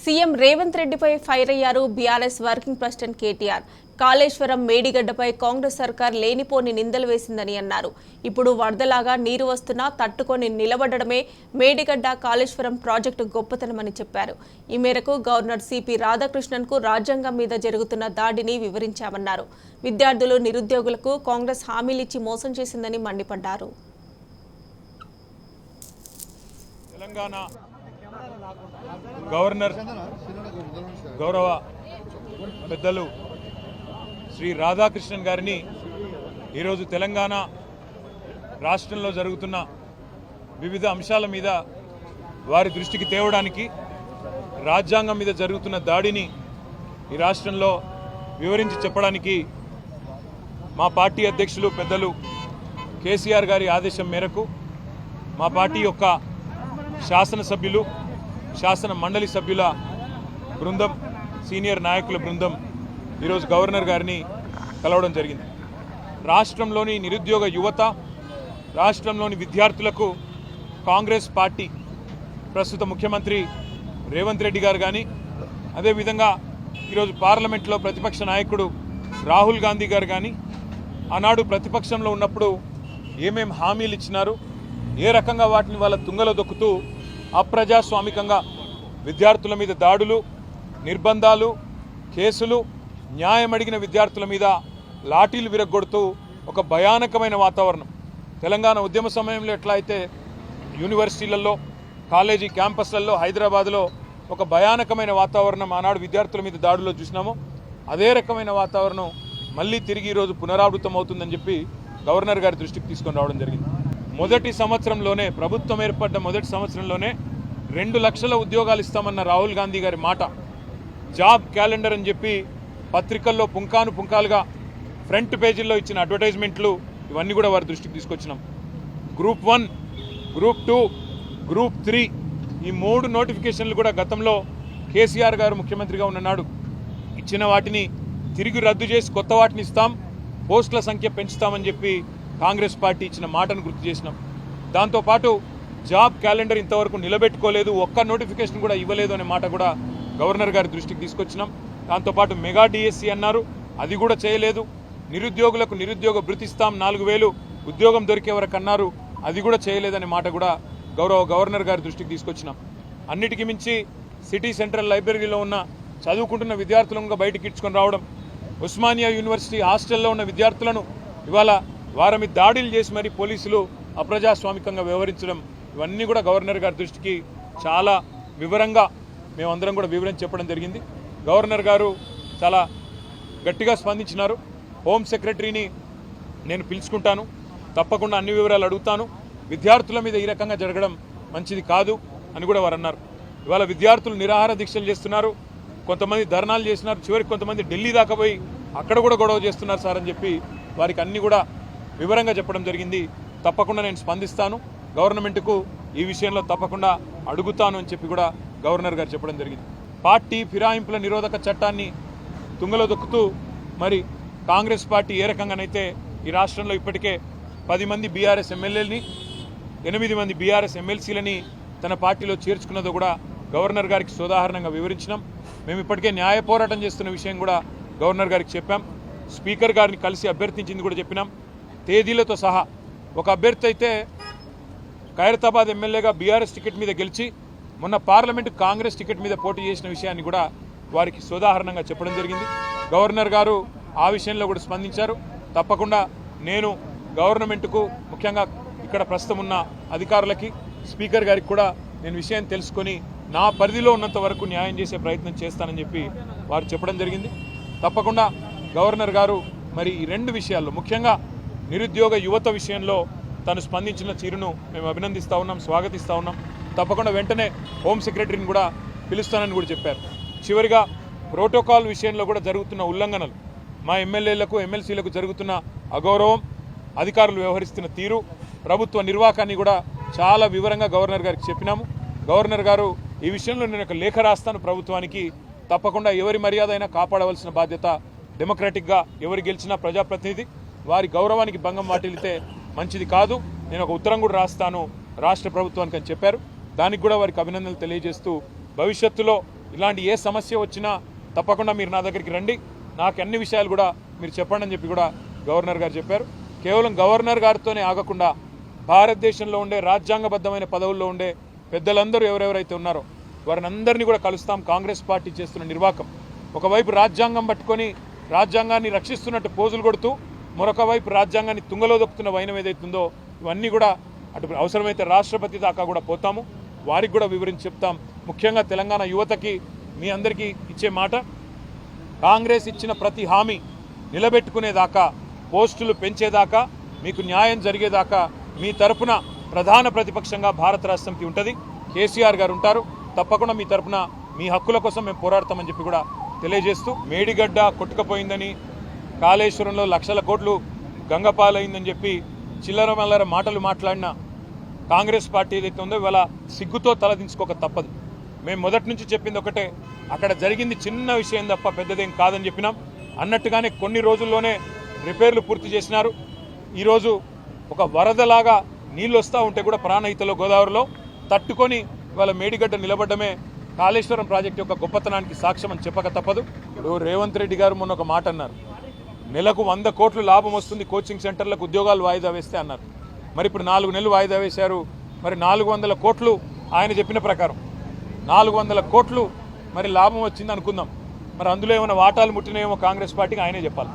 CM Revanth రెడ్డిపై fire అయ్యారు BRS working president KTR. Kaleshwaram మేడిగడ్డపై కాంగ్రెస్ సర్కార్ లేనిపోని నిందలు వేసిందని అన్నారు. ఇప్పుడు వరదలాగా నీరు వస్తున్నా తట్టుకొని నిలబడడమే మేడిగడ్డ కాళేశ్వరం ప్రాజెక్టు గొప్పతనమని చెప్పారు. ఈ మేరకు గవర్నర్ సిపి రాధాకృష్ణన్కు రాజ్యాంగం మీద జరుగుతున్న దాడిని వివరించామన్నారు. విద్యార్థులు, నిరుద్యోగులకు కాంగ్రెస్ హామీలిచ్చి మోసం చేసిందని మండిపడ్డారు. తెలంగాణ గవర్నర్ గౌరవ పెద్దలు శ్రీ రాధాకృష్ణన్ గారిని ఈరోజు తెలంగాణ రాష్ట్రంలో జరుగుతున్న వివిధ అంశాల మీద వారి దృష్టికి తేవడానికి, రాజ్యాంగం మీద జరుగుతున్న దాడిని ఈ రాష్ట్రంలో వివరించి చెప్పడానికి మా పార్టీ అధ్యక్షులు పెద్దలు కేసీఆర్ గారి ఆదేశం మేరకు మా పార్టీ యొక్క శాసనసభ్యులు, శాసన మండలి సభ్యుల బృందం, సీనియర్ నాయకుల బృందం ఈరోజు గవర్నర్ గారిని కలవడం జరిగింది. రాష్ట్రంలోని నిరుద్యోగ యువత, రాష్ట్రంలోని విద్యార్థులకు కాంగ్రెస్ పార్టీ ప్రస్తుత ముఖ్యమంత్రి రేవంత్ రెడ్డి గారు కానీ, అదేవిధంగా ఈరోజు పార్లమెంట్లో ప్రతిపక్ష నాయకుడు రాహుల్ గాంధీ గారు కానీ ఆనాడు ప్రతిపక్షంలో ఉన్నప్పుడు ఏమేం హామీలు ఇచ్చినారు, ఏ రకంగా వాటిని వాళ్ళ తుంగలో దొక్కుతూ అప్రజాస్వామికంగా విద్యార్థుల మీద దాడులు, నిర్బంధాలు, కేసులు, న్యాయం అడిగిన విద్యార్థుల మీద లాఠీలు విరగొడుతూ ఒక భయానకమైన వాతావరణం. తెలంగాణ ఉద్యమ సమయంలో ఎట్లా అయితే యూనివర్సిటీలలో, కాలేజీ క్యాంపస్లలో, హైదరాబాద్లో ఒక భయానకమైన వాతావరణం ఆనాడు విద్యార్థుల మీద దాడుల్లో చూసినామో, అదే రకమైన వాతావరణం మళ్ళీ తిరిగి ఈరోజు పునరావృతం అవుతుందని చెప్పి గవర్నర్ గారి దృష్టికి తీసుకొని రావడం జరిగింది. మొదటి సంవత్సరంలోనే, ప్రభుత్వం ఏర్పడ్డ మొదటి సంవత్సరంలోనే 2 లక్షల ఉద్యోగాలు ఇస్తామన్న రాహుల్ గాంధీ గారి మాట, జాబ్ క్యాలెండర్ అని చెప్పి పత్రికల్లో పుంకాలుగా ఫ్రంట్ పేజీల్లో ఇచ్చిన అడ్వర్టైజ్మెంట్లు, ఇవన్నీ కూడా వారి దృష్టికి తీసుకొచ్చినాం. గ్రూప్ 1, గ్రూప్ 2, గ్రూప్ 3 ఈ 3 నోటిఫికేషన్లు కూడా గతంలో కేసీఆర్ గారు ముఖ్యమంత్రిగా ఉన్ననాడు ఇచ్చిన వాటిని తిరిగి రద్దు చేసి కొత్త వాటిని ఇస్తాం, పోస్టుల సంఖ్య పెంచుతామని చెప్పి కాంగ్రెస్ పార్టీ ఇచ్చిన మాటను గుర్తు చేసినాం. దాంతోపాటు జాబ్ క్యాలెండర్ ఇంతవరకు నిలబెట్టుకోలేదు, ఒక్క నోటిఫికేషన్ కూడా ఇవ్వలేదు అనే మాట కూడా గవర్నర్ గారి దృష్టికి తీసుకొచ్చినాం. దాంతోపాటు మెగా డిఎస్సి అన్నారు, అది కూడా చేయలేదు. నిరుద్యోగులకు నిరుద్యోగ భృతి ఇస్తాం, 4000 ఉద్యోగం దొరికే వరకు అన్నారు, అది కూడా చేయలేదనే మాట కూడా గవర్నర్ గారి దృష్టికి తీసుకొచ్చినాం. అన్నిటికీ మించి సిటీ సెంట్రల్ లైబ్రరీలో ఉన్న చదువుకుంటున్న విద్యార్థులను బయటికి ఇచ్చుకొని రావడం, ఉస్మానియా యూనివర్సిటీ హాస్టల్లో ఉన్న విద్యార్థులను ఇవాళ వారి మీద దాడులు చేసి మరి పోలీసులు అప్రజాస్వామికంగా వ్యవహరించడం, ఇవన్నీ కూడా గవర్నర్ గారి దృష్టికి చాలా వివరంగా మేమందరం కూడా వివరించి చెప్పడం జరిగింది. గవర్నర్ గారు చాలా గట్టిగా స్పందించినారు. హోమ్ సెక్రటరీని నేను పిలుచుకుంటాను, తప్పకుండా అన్ని వివరాలు అడుగుతాను, విద్యార్థుల మీద ఈ రకంగా జరగడం మంచిది కాదు అని కూడా వారు అన్నారు. ఇవాళ విద్యార్థులు నిరాహార దీక్షలు చేస్తున్నారు, కొంతమంది ధర్నాలు చేస్తున్నారు, చివరికి కొంతమంది ఢిల్లీ దాకా పోయి అక్కడ కూడా గొడవ చేస్తున్నారు సార్ అని చెప్పి వారికి అన్ని కూడా వివరంగా చెప్పడం జరిగింది. తప్పకుండా నేను స్పందిస్తాను, గవర్నమెంట్కు ఈ విషయంలో తప్పకుండా అడుగుతాను అని చెప్పి కూడా గవర్నర్ గారు చెప్పడం జరిగింది. పార్టీ ఫిరాయింపుల నిరోధక చట్టాన్ని తుంగలో దొక్కుతూ మరి కాంగ్రెస్ పార్టీ ఏ రకంగానైతే ఈ రాష్ట్రంలో ఇప్పటికే 10 మంది బీఆర్ఎస్ ఎమ్మెల్యేలని, 8 మంది బీఆర్ఎస్ ఎమ్మెల్సీలని తన పార్టీలో చేర్చుకున్నదో కూడా గవర్నర్ గారికి సోదాహరణంగా వివరించినాం. మేము ఇప్పటికే న్యాయ పోరాటం చేస్తున్న విషయం కూడా గవర్నర్ గారికి చెప్పాం. స్పీకర్ గారిని కలిసి అభ్యర్థించింది కూడా చెప్పినాం, తేదీలతో సహా. ఒక అభ్యర్థి అయితే ఖైరతాబాద్ ఎమ్మెల్యేగా బీఆర్ఎస్ టికెట్ మీద గెలిచి మొన్న పార్లమెంటు కాంగ్రెస్ టికెట్ మీద పోటీ చేసిన విషయాన్ని కూడా వారికి సోదాహరణంగా చెప్పడం జరిగింది. గవర్నర్ గారు ఆ విషయంలో కూడా స్పందించారు. తప్పకుండా నేను గవర్నమెంట్కు, ముఖ్యంగా ఇక్కడ ప్రస్తుతం ఉన్న అధికారులకి, స్పీకర్ గారికి కూడా నేను విషయం తెలుసుకొని నా పరిధిలో ఉన్నంత వరకు న్యాయం చేసే ప్రయత్నం చేస్తానని చెప్పి వారు చెప్పడం జరిగింది. తప్పకుండా గవర్నర్ గారు మరి ఈ 2 విషయాల్లో, ముఖ్యంగా నిరుద్యోగ యువత విషయంలో తను స్పందించిన తీరును మేము అభినందిస్తూ ఉన్నాం, స్వాగతిస్తూ ఉన్నాం. తప్పకుండా వెంటనే హోమ్ సెక్రటరీని కూడా పిలుస్తానని కూడా చెప్పారు. చివరిగా ప్రోటోకాల్ విషయంలో కూడా జరుగుతున్న ఉల్లంఘనలు, మా ఎమ్మెల్యేలకు, ఎమ్మెల్సీలకు జరుగుతున్న అగౌరవం, అధికారులు వ్యవహరిస్తున్న తీరు, ప్రభుత్వ నిర్వాహకాన్ని కూడా చాలా వివరంగా గవర్నర్ గారికి చెప్పినాము. గవర్నర్ గారు ఈ విషయంలో నేను ఒక లేఖ రాస్తాను ప్రభుత్వానికి, తప్పకుండా ఎవరి మర్యాద అయినా కాపాడవలసిన బాధ్యత డెమోక్రాటిక్గా, ఎవరు గెలిచినా ప్రజాప్రతినిధి, వారి గౌరవానికి భంగం వాటిల్లితే మంచిది కాదు, నేను ఒక ఉత్తరం కూడా రాస్తాను రాష్ట్ర ప్రభుత్వానికి అని చెప్పారు. దానికి కూడా వారికి అభినందనలు తెలియజేస్తూ భవిష్యత్తులో ఇలాంటి ఏ సమస్య వచ్చినా తప్పకుండా మీరు నా దగ్గరికి రండి, నాకు అన్ని విషయాలు కూడా మీరు చెప్పండి అని చెప్పి కూడా గవర్నర్ గారు చెప్పారు. కేవలం గవర్నర్ గారితోనే ఆగకుండా భారతదేశంలో ఉండే రాజ్యాంగబద్ధమైన పదవుల్లో ఉండే పెద్దలందరూ ఎవరెవరైతే ఉన్నారో వారిని అందరినీ కూడా కలుస్తాం. కాంగ్రెస్ పార్టీ చేస్తున్న నిర్వాకం, ఒకవైపు రాజ్యాంగం పట్టుకొని రాజ్యాంగాన్ని రక్షిస్తున్నట్టు పోజులు కొడుతూ మరొక వైపు రాజ్యాంగాన్ని తుంగలో దొక్కుతున్న వైనం ఏదైతుందో ఇవన్నీ కూడా అటు అవసరమైతే రాష్ట్రపతి దాకా కూడా పోతాము, వారికి కూడా వివరించి చెప్తాం. ముఖ్యంగా తెలంగాణ యువతకి మీ అందరికీ ఇచ్చే మాట, కాంగ్రెస్ ఇచ్చిన ప్రతి హామీ నిలబెట్టుకునేదాకా, పోస్టులు పెంచేదాకా, మీకు న్యాయం జరిగేదాకా మీ తరపున ప్రధాన ప్రతిపక్షంగా భారత రాష్ట్రంకి ఉంటుంది. కేసీఆర్ గారు ఉంటారు. తప్పకుండా మీ తరపున మీ హక్కుల కోసం మేము పోరాడతామని చెప్పి కూడా తెలియజేస్తూ, మేడిగడ్డ కొట్టుకుపోయిందని, కాళేశ్వరంలో లక్షల కోట్లు గంగపాలైందని చెప్పి చిల్లర మల్లర మాటలు మాట్లాడిన కాంగ్రెస్ పార్టీ ఏదైతే ఉందో ఇవాళ సిగ్గుతో తలదించుకోక తప్పదు. మేము మొదటి నుంచి చెప్పింది ఒకటే, అక్కడ జరిగింది చిన్న విషయం తప్ప పెద్దదేం కాదని చెప్పినాం. అన్నట్టుగానే కొన్ని రోజుల్లోనే రిపేర్లు పూర్తి చేసినారు. ఈరోజు ఒక వరదలాగా నీళ్ళు వస్తూ ఉంటే కూడా ప్రాణహితలో గోదావరిలో తట్టుకొని ఇవాళ మేడిగడ్డ నిలబడ్డమే కాళేశ్వరం ప్రాజెక్టు యొక్క గొప్పతనానికి సాక్ష్యం అని చెప్పక తప్పదు. ఇప్పుడు రేవంత్ రెడ్డి గారు మొన్న ఒక మాట అన్నారు, నెలకు 100 కోట్లు లాభం వస్తుంది కోచింగ్ సెంటర్లకు ఉద్యోగాలు వాయిదా వేస్తే అన్నారు. మరి ఇప్పుడు 4 నెలలు వాయిదా వేశారు. మరి 400 కోట్లు ఆయన చెప్పిన ప్రకారం 400 కోట్లు మరి లాభం వచ్చింది అనుకుందాం. మరి అందులో ఏమైనా వాటాలు ముట్టినాయేమో కాంగ్రెస్ పార్టీకి ఆయనే చెప్పాలి.